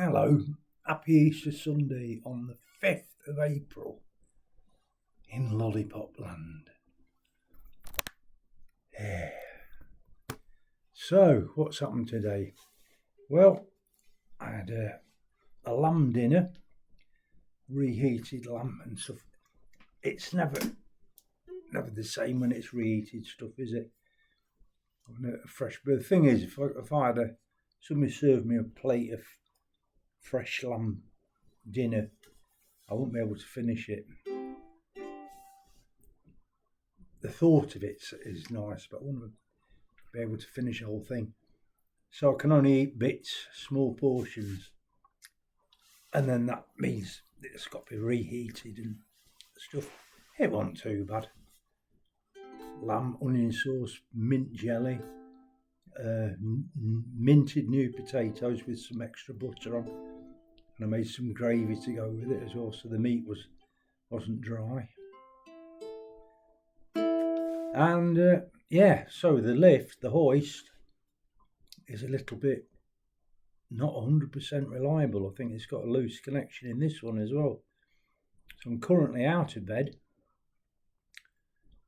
Hello, happy Easter Sunday on the 5th of April in Lollipop Land. Yeah. So, what's happened today? Well, I had a lamb dinner, reheated lamb and stuff. It's never the same when it's reheated stuff, is it? Fresh. But the thing is, if I had somebody served me a plate of fresh lamb dinner, I wouldn't be able to finish it. The thought of it is nice, but I wouldn't be able to finish the whole thing. So I can only eat bits, small portions, and then that means it's got to be reheated and stuff. It wasn't too bad. Lamb, onion sauce, mint jelly, minted new potatoes with some extra butter on, and I made some gravy to go with it as well, so the meat wasn't dry. And so the hoist is a little bit not 100% reliable. I think it's got a loose connection in this one as well. So I'm currently out of bed,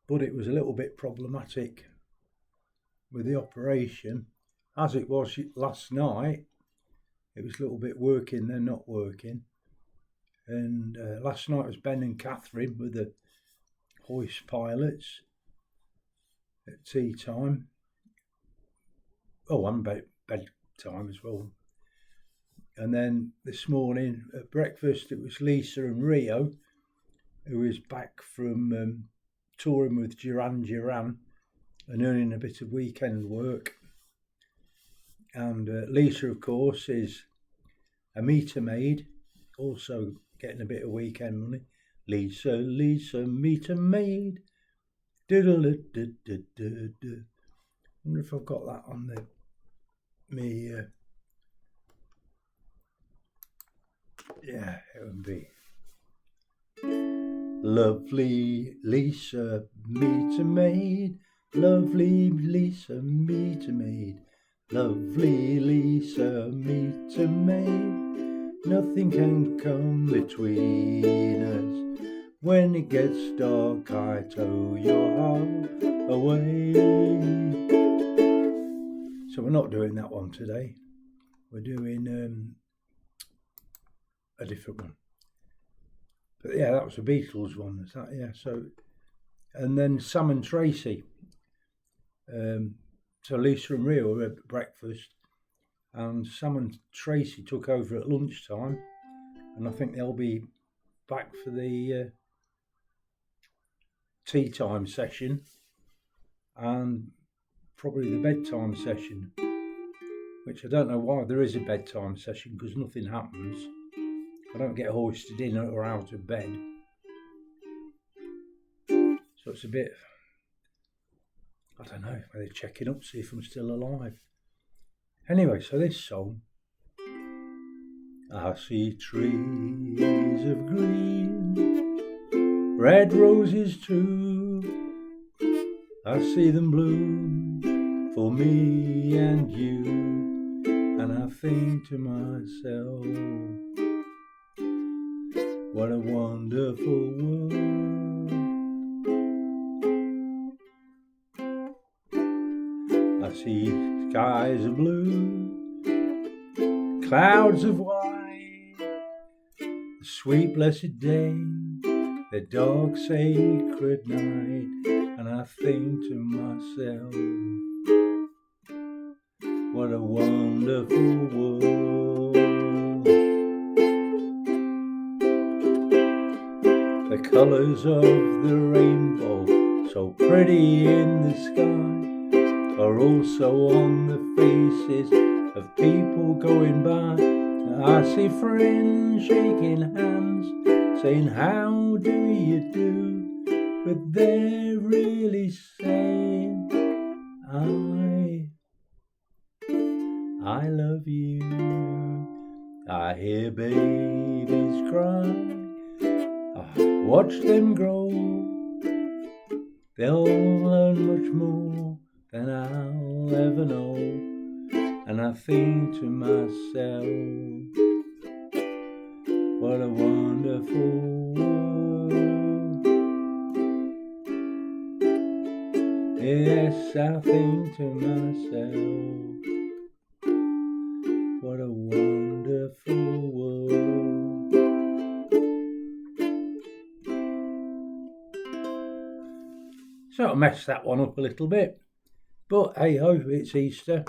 but it was a little bit problematic with the operation. As it was last night, it was a little bit working, then not working. And last night was Ben and Catherine with the hoist pilots at tea time. Oh, and bedtime as well. And then this morning at breakfast, it was Lisa and Rio, who is back from touring with Duran Duran and earning a bit of weekend work. And Lisa, of course, is a meter maid, also getting a bit of weekend money. Lisa, meter maid. Wonder if I've got that on it would be lovely Lisa, meter maid. Lovely Lisa, meter maid. Lovely Lisa, meter maid. Nothing can come between us. When it gets dark, I tow your heart away. So we're not doing that one today. We're doing a different one. But yeah, that was a Beatles one. Is that? Yeah. So, and then Sam and Tracy. So Lisa and Rio were at breakfast, and Sam and Tracy took over at lunchtime, and I think they'll be back for the tea time session and probably the bedtime session, which I don't know why there is a bedtime session, because nothing happens. I don't get hoisted in or out of bed, so it's a bit, I don't know, they're checking up, see if I'm still alive. Anyway, so this song, I see trees of green, red roses too, I see them bloom for me and you, and I think to myself, what a wonderful world. I see skies of blue, clouds of white, the sweet blessed day, the dark sacred night, and I think to myself, what a wonderful world. The colours of the rainbow, so pretty in the sky, are also on the faces of people going by. I see friends shaking hands, saying how do you do, but they're really saying I love you. I hear babies cry, I watch them grow, they'll learn much more than I'll ever know, and I think to myself, What a wonderful world. Yes, I think to myself, what a wonderful world. So I messed that one up a little bit, but hey ho, it's Easter.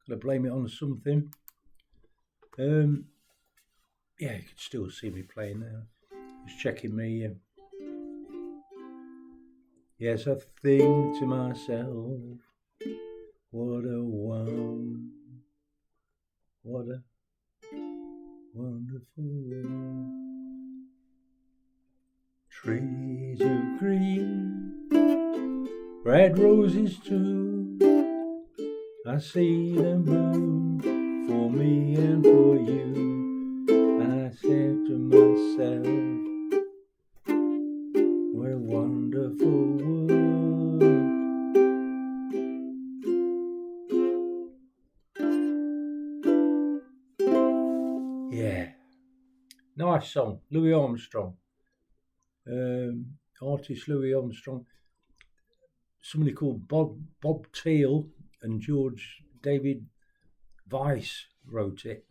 Gotta blame it on something. Yeah, you could still see me playing there. Just checking me. Yes, I think to myself, what a wonderful world. Trees of green, red roses too. I see them bloom for me and for you. And I said to myself, what a wonderful world. Yeah, nice song, Louis Armstrong. Artist Louis Armstrong. Somebody called Bob Thiele and George David Weiss wrote it.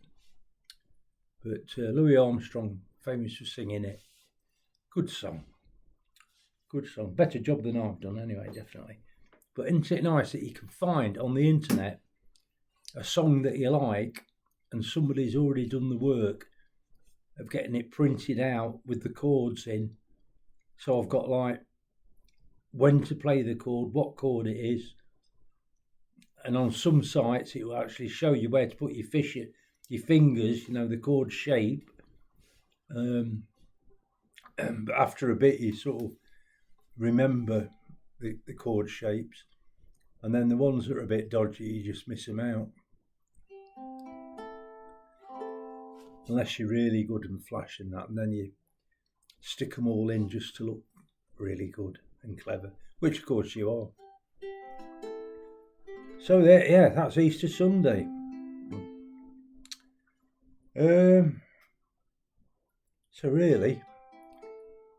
But Louis Armstrong, famous for singing it. Good song. Good song. Better job than I've done anyway, definitely. But isn't it nice that you can find on the internet a song that you like and somebody's already done the work of getting it printed out with the chords in. So I've got like when to play the chord, what chord it is. And on some sites it will actually show you where to put your fingers, you know, the chord shape. But after a bit you sort of remember the chord shapes, and then the ones that are a bit dodgy you just miss them out, unless you're really good and flash and that, and then you stick them all in just to look really good and clever, which of course you are. So there, yeah, that's Easter Sunday. So really,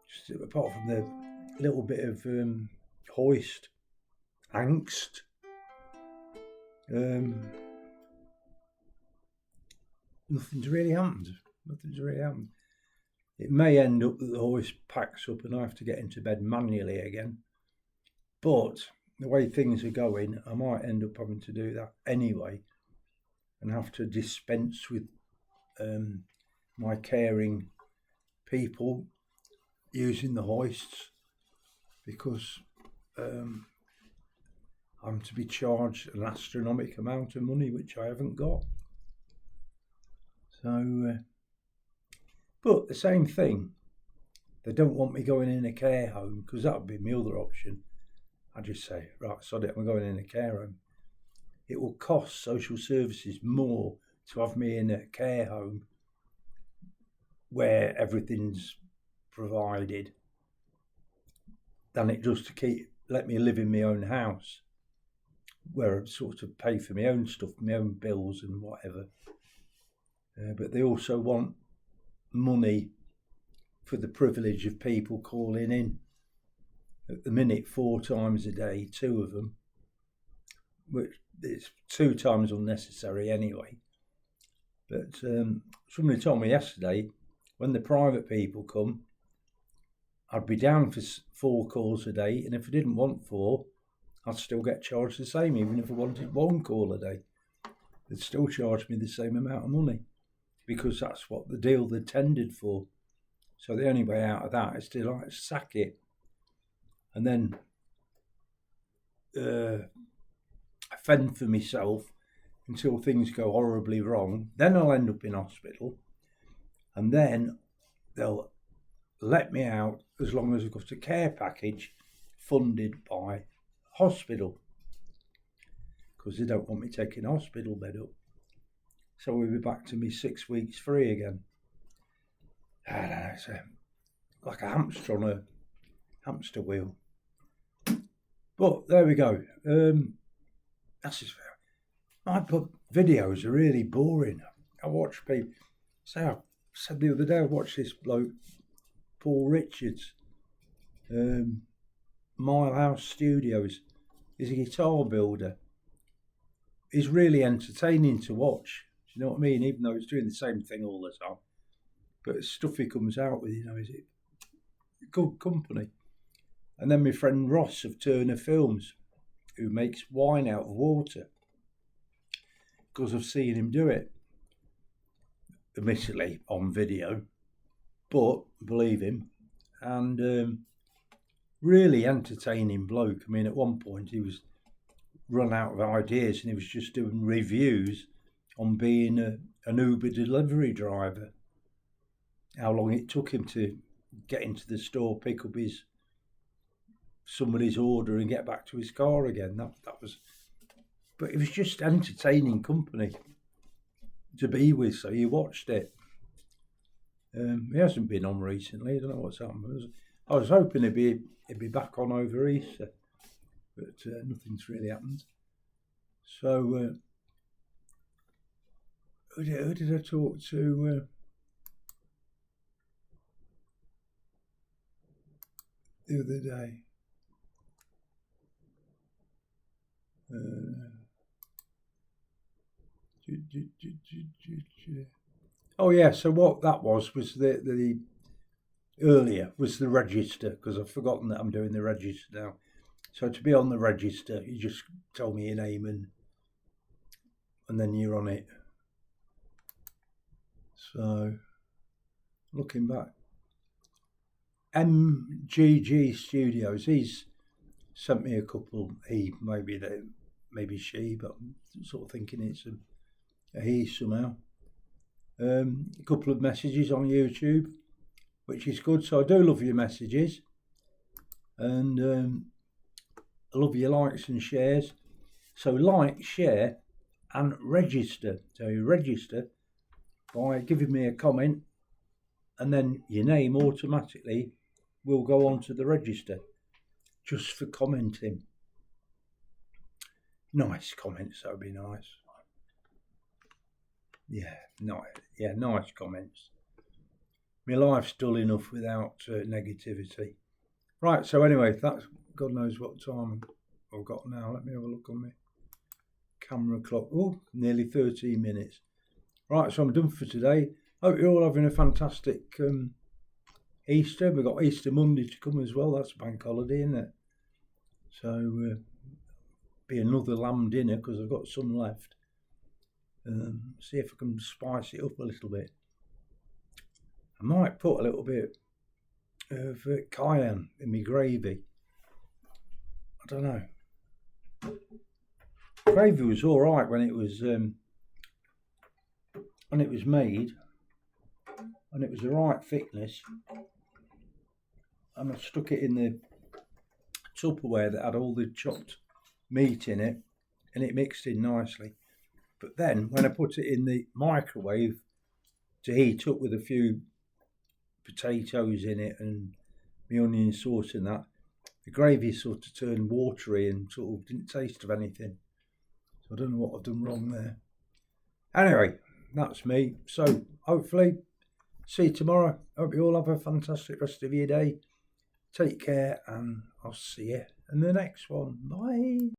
just apart from the little bit of hoist angst, nothing's really happened. It may end up that the hoist packs up and I have to get into bed manually again. But the way things are going, I might end up having to do that anyway and have to dispense with my caring people using the hoists, because I'm to be charged an astronomical amount of money, which I haven't got. So, but the same thing, they don't want me going in a care home, because that would be my other option. I just say, right, sod it, I'm going in a care home. It will cost social services more to have me in a care home where everything's provided than it does to let me live in my own house, where I sort of pay for my own stuff, my own bills and whatever. But they also want money for the privilege of people calling in. At the minute, 4 times a day, 2 of them, which is 2 times unnecessary anyway. But somebody told me yesterday, when the private people come, I'd be down for 4 calls a day, and if I didn't want 4, I'd still get charged the same, even if I wanted 1 call a day. They'd still charge me the same amount of money, because that's what the deal they tendered for. So the only way out of that is to like sack it and then fend for myself until things go horribly wrong. Then I'll end up in hospital, and then they'll let me out as long as I've got a care package funded by hospital, because they don't want me taking a hospital bed up. So we'll be back to me 6 weeks free again. I don't know, it's like a hamster on a hamster wheel. But there we go. That's just my videos are really boring. I watch people say, said the other day, I watched this bloke, Paul Richards, Mile House Studios. He's a guitar builder. He's really entertaining to watch. Do you know what I mean? Even though he's doing the same thing all the time. But the stuff he comes out with, you know, is it good company. And then my friend Ross of Turner Films, who makes wine out of water, because I've seen him do it, admittedly on video, but believe him, and really entertaining bloke. I mean, at one point he was run out of ideas and he was just doing reviews on being an Uber delivery driver, how long it took him to get into the store, pick up somebody's order and get back to his car again. That was, but it was just entertaining company to be with, so you watched it. He hasn't been on recently. I don't know what's happened. I was hoping he'd be back on over Easter, but nothing's really happened. So who did I talk to the other day? Oh yeah, so what that was the earlier was the register, because I've forgotten that I'm doing the register now. So to be on the register, you just tell me your name and then you're on it. So looking back, MGG Studios, he's sent me a couple. Maybe she, but I'm sort of thinking it's a he somehow. A couple of messages on YouTube, which is good. So I do love your messages, and I love your likes and shares. So like, share, and register. So you register by giving me a comment, and then your name automatically will go onto the register just for commenting. Nice comments, that would be nice. Nice comments. My life's dull enough without negativity. Right, so anyway, that's God knows what time I've got now. Let me have a look on my camera clock. Oh, nearly 13 minutes. Right, so I'm done for today. Hope you're all having a fantastic Easter. We've got Easter Monday to come as well. That's a bank holiday, isn't it? So be another lamb dinner, because I've got some left. See if I can spice it up a little bit. I might put a little bit of cayenne in my gravy. I don't know. Gravy was all right when it was made, and it was the right thickness. And I stuck it in the Tupperware that had all the chopped meat in it, and it mixed in nicely. But then when I put it in the microwave to heat up with a few potatoes in it and the onion sauce and that, the gravy sort of turned watery and sort of didn't taste of anything. So I don't know what I've done wrong there. Anyway, that's me. So hopefully see you tomorrow. Hope you all have a fantastic rest of your day. Take care, and I'll see you in the next one. Bye.